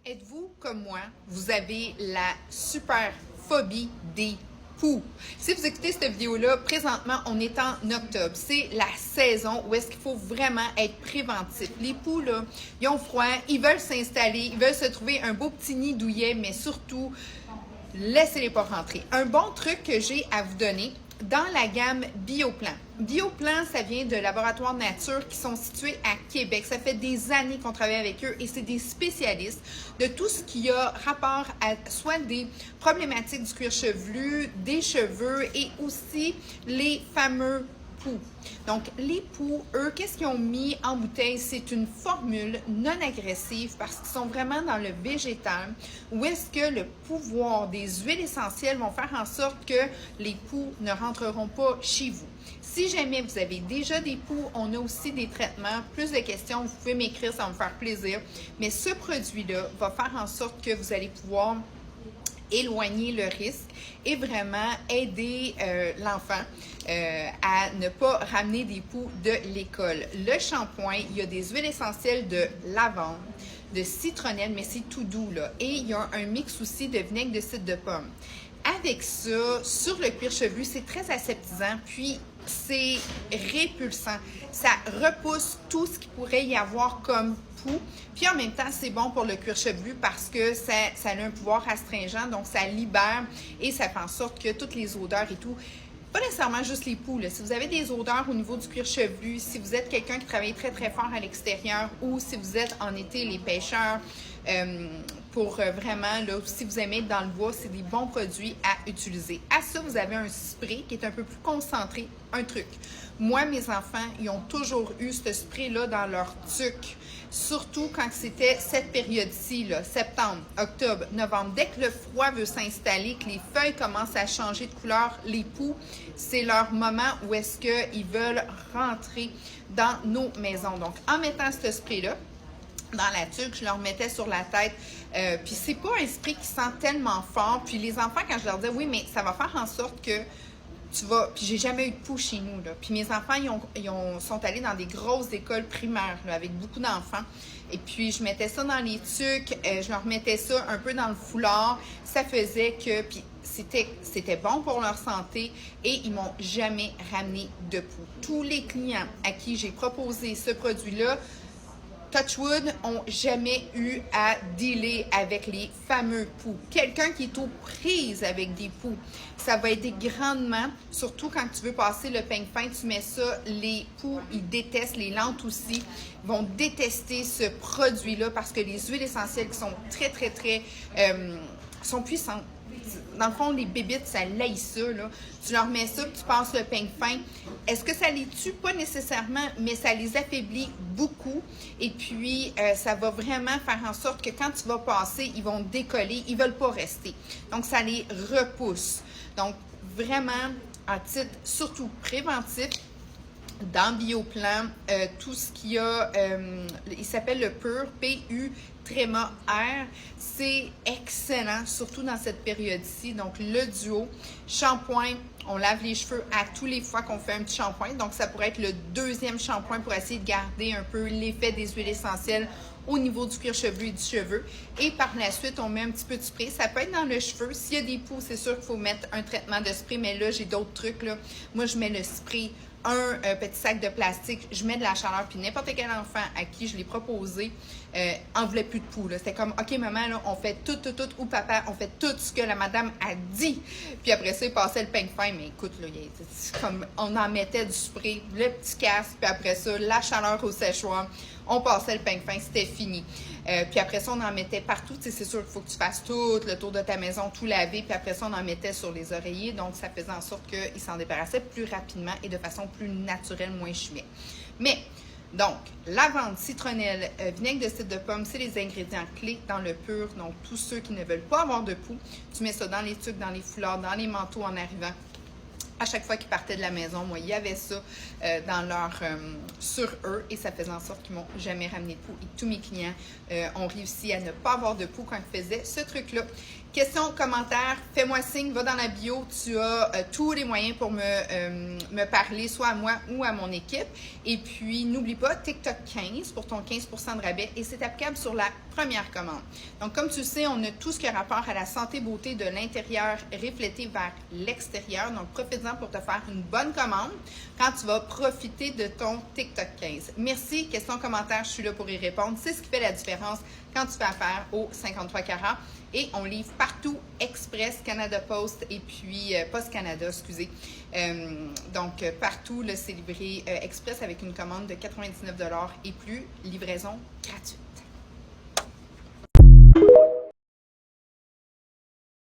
Êtes-vous comme moi? Vous avez la super phobie des poux. Si vous écoutez cette vidéo-là, présentement, on est en octobre. C'est la saison où est-ce qu'il faut vraiment être préventif. Les poux, là, ils ont froid, ils veulent s'installer, ils veulent se trouver un beau petit nid douillet, mais surtout, laissez-les pas rentrer. Un bon truc que j'ai à vous donner, dans la gamme Bioplan. Bioplan, ça vient de Laboratoire Nature qui sont situés à Québec. Ça fait des années qu'on travaille avec eux et c'est des spécialistes de tout ce qui a rapport à soit des problématiques du cuir chevelu, des cheveux et aussi les fameux poux. Donc, les poux, eux, qu'est-ce qu'ils ont mis en bouteille? C'est une formule non agressive parce qu'ils sont vraiment dans le végétal où est-ce que le pouvoir des huiles essentielles vont faire en sorte que les poux ne rentreront pas chez vous. Si jamais vous avez déjà des poux, on a aussi des traitements. Plus de questions, vous pouvez m'écrire, ça va me faire plaisir. Mais ce produit-là va faire en sorte que vous allez pouvoir éloigner le risque et vraiment aider l'enfant à ne pas ramener des poux de l'école. Le shampoing, il y a des huiles essentielles de lavande, de citronnelle, mais c'est tout doux là. Et il y a un mix aussi de vinaigre de cidre de pomme. Avec ça, sur le cuir chevelu, c'est très aseptisant, puis c'est répulsant. Ça repousse tout ce qu'il pourrait y avoir comme poux. Puis en même temps, c'est bon pour le cuir chevelu parce que ça a un pouvoir astringent, donc ça libère et ça fait en sorte que toutes les odeurs et tout, pas nécessairement juste les poux, là. Si vous avez des odeurs au niveau du cuir chevelu, si vous êtes quelqu'un qui travaille très très fort à l'extérieur ou si vous êtes en été les pêcheurs, pour vraiment, là, si vous aimez être dans le bois, c'est des bons produits à utiliser. À ça, vous avez un spray qui est un peu plus concentré. Un truc. Moi, mes enfants, ils ont toujours eu ce spray-là dans leur tuque. Surtout quand c'était cette période-ci, là, septembre, octobre, novembre. Dès que le froid veut s'installer, que les feuilles commencent à changer de couleur, les poux, c'est leur moment où est-ce qu'ils veulent rentrer dans nos maisons. Donc, en mettant ce spray-là, dans la tuque, je leur mettais sur la tête. Puis c'est pas un spray qui sent tellement fort. Puis les enfants, quand je leur disais, oui, mais ça va faire en sorte que tu vas... Puis j'ai jamais eu de poux chez nous, là. Puis mes enfants, sont allés dans des grosses écoles primaires, là, avec beaucoup d'enfants. Et puis je mettais ça dans les tuques, je leur mettais ça un peu dans le foulard. Ça faisait que... Puis c'était bon pour leur santé et ils m'ont jamais ramené de poux. Tous les clients à qui j'ai proposé ce produit-là, Touchwood, n'ont jamais eu à dealer avec les fameux poux. Quelqu'un qui est aux prises avec des poux, ça va aider grandement, surtout quand tu veux passer le peigne fin, tu mets ça, les poux, ils détestent, les lentes aussi, vont détester ce produit-là parce que les huiles essentielles qui sont très, sont puissantes. Dans le fond, les bébites, ça laïe ça, là. Tu leur mets ça, puis tu passes le peigne fin. Est-ce que ça les tue? Pas nécessairement, mais ça les affaiblit beaucoup. Et puis, ça va vraiment faire en sorte que quand tu vas passer, ils vont décoller, ils ne veulent pas rester. Donc, ça les repousse. Donc, vraiment, à titre surtout préventif, dans Bioplan, tout ce qu'il y a, il s'appelle le PUR, P-U, Tréma R, c'est excellent, surtout dans cette période-ci. Donc, le duo, shampoing, on lave les cheveux à tous les fois qu'on fait un petit shampoing. Donc, ça pourrait être le deuxième shampoing pour essayer de garder un peu l'effet des huiles essentielles au niveau du cuir chevelu et du cheveu. Et par la suite, on met un petit peu de spray. Ça peut être dans le cheveu. S'il y a des poux, c'est sûr qu'il faut mettre un traitement de spray. Mais là, j'ai d'autres trucs, là. Moi, je mets le spray, un petit sac de plastique, je mets de la chaleur, puis n'importe quel enfant à qui je l'ai proposé en voulait plus de poux. C'était comme, OK, maman, là, on fait tout, ou papa, on fait tout ce que la madame a dit. Puis après ça, il passait le peigne fin, mais écoute, là, comme on en mettait du spray, le petit casque, puis après ça, la chaleur au séchoir, on passait le peigne fin, c'était fini. Puis après ça, on en mettait partout. C'est sûr qu'il faut que tu fasses tout le tour de ta maison, tout laver. Puis après ça, on en mettait sur les oreillers. Donc, ça faisait en sorte qu'ils s'en débarrassaient plus rapidement et de façon plus naturelle, moins chimique. Mais, donc, lavande, citronnelle, vinaigre de cidre de pomme, c'est les ingrédients clés dans le pur. Donc, tous ceux qui ne veulent pas avoir de poux, tu mets ça dans les tuques, dans les foulards, dans les manteaux en arrivant. À chaque fois qu'ils partaient de la maison, moi, il y avait ça sur eux et ça faisait en sorte qu'ils m'ont jamais ramené de poux. Et tous mes clients ont réussi à ne pas avoir de poux quand ils faisaient ce truc-là. Questions, commentaires, fais-moi signe, va dans la bio, tu as tous les moyens pour me parler, soit à moi ou à mon équipe. Et puis, n'oublie pas, TikTok 15 pour ton 15% de rabais et c'est applicable sur la première commande. Donc, comme tu le sais, on a tout ce qui a rapport à la santé beauté de l'intérieur reflété vers l'extérieur. Donc, profite-en pour te faire une bonne commande quand tu vas profiter de ton TikTok 15. Merci, questions, commentaires, je suis là pour y répondre. C'est ce qui fait la différence quand tu fais affaire au 53 carats. Et on livre partout, Express, Canada Post et puis Post Canada, excusez. Donc, partout, c'est livré Express avec une commande de 99 $ et plus, livraison gratuite.